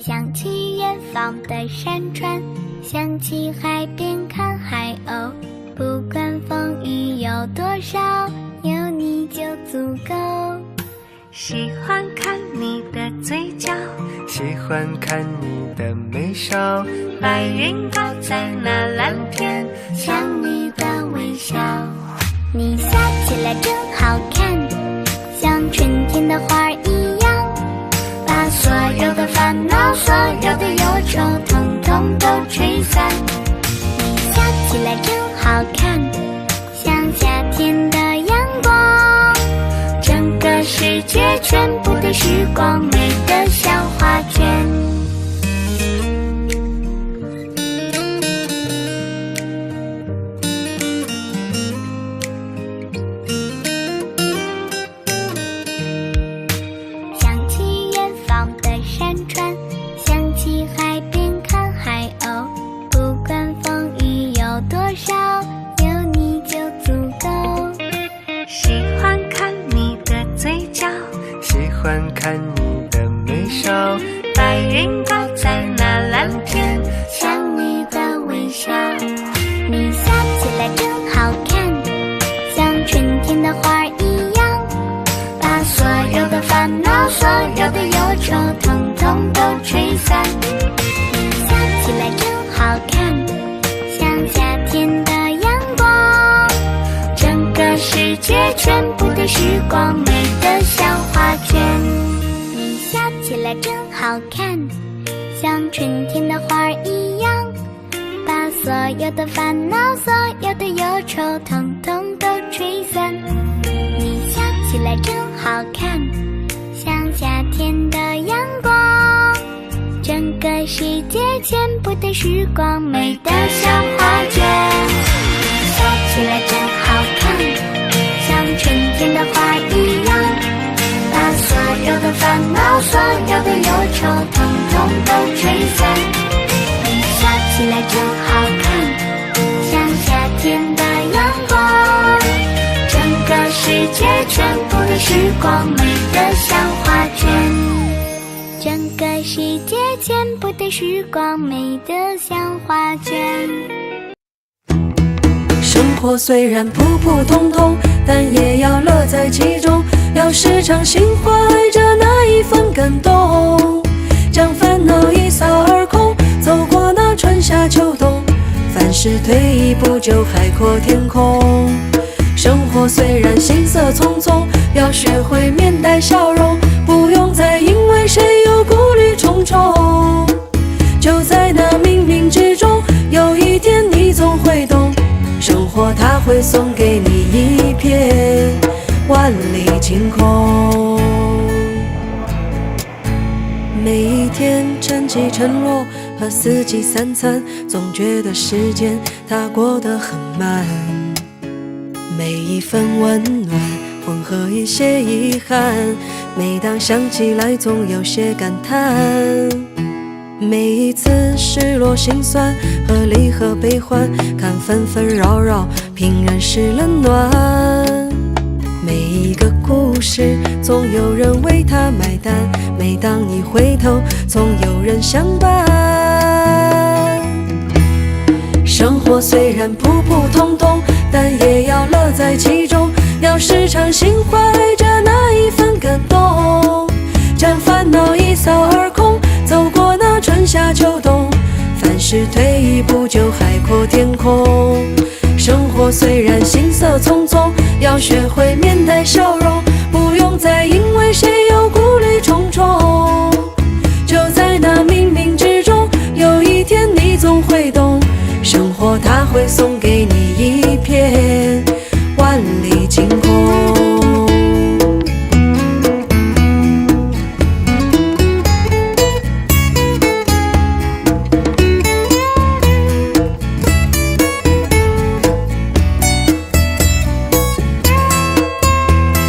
想起远方的山川，想起海边看海鸥，不管风雨有多少，有你就足够。喜欢看你的嘴角，喜欢看你的眉梢，白云高在那蓝天，想你的微笑。你笑起来真好看，像春天的花儿一样，把所有的烦恼，所有的忧愁，统统都吹散。你笑起来真好看，像夏天的阳光，整个世界全部的时光，美得像画卷。想起远方的山川，想起海边看海鸥，不管风雨有多少，有你就足够。喜欢看你的嘴角，喜欢看你的眉梢，白云高在那蓝天，想你的微笑。你笑起来真好看，像春天的花儿一样，把所有的烦恼，所有的忧愁，统统都吹散。你笑起来真好看，像夏天的阳光，整个世界全部的时光，美得像画卷。你笑起来真好看，像春天的花儿一样，把所有的烦恼，所有的忧愁，统统都吹散。你笑起来真好看，像夏天的阳光，整个世界全部的时光，美得像画卷。你笑起来真好看，像春天的花儿一样，把所有的烦恼，所有的忧愁，统统都吹散。你笑起来真好看，像夏天的阳光，整个世界全部的时光，美得像画卷。整个世界全部的时光，美得像画卷。生活虽然普普通通，但也要乐在其中，要时常心怀着那一份感动，将烦恼一扫而空，走过那春夏秋冬，凡事退一步就海阔天空。生活虽然行色匆匆，要学会面带笑容，不用再因为谁又顾虑重重。就在那冥冥之中，有一天你总会懂，生活它会送给你一片万里晴空。每一天晨起晨落和四季三餐，总觉得时间它过得很慢，每一份温暖混合一些遗憾，每当想起来总有些感叹。每一次失落心酸和离合悲欢，看纷纷扰扰平然是冷暖。每一个故事总有人为它买单，每当你回头总有人相伴。生活虽然普普通通，但也要乐在其中，要时常心怀着那一份感动，将烦恼一扫而空，走过那春夏秋冬，凡事退一步就海阔天空。生活虽然行色匆匆，要学会面带笑容，不用再因为谁又顾虑重重。就在那冥冥之中，有一天你总会懂，生wor它会送给你一片万里晴空。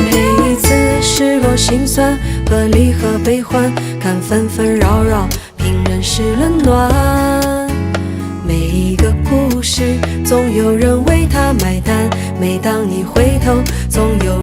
每一次失落心酸和离合悲欢，看纷纷扰扰平然是冷暖。每一个故事总有人为它买单，每当你回头总有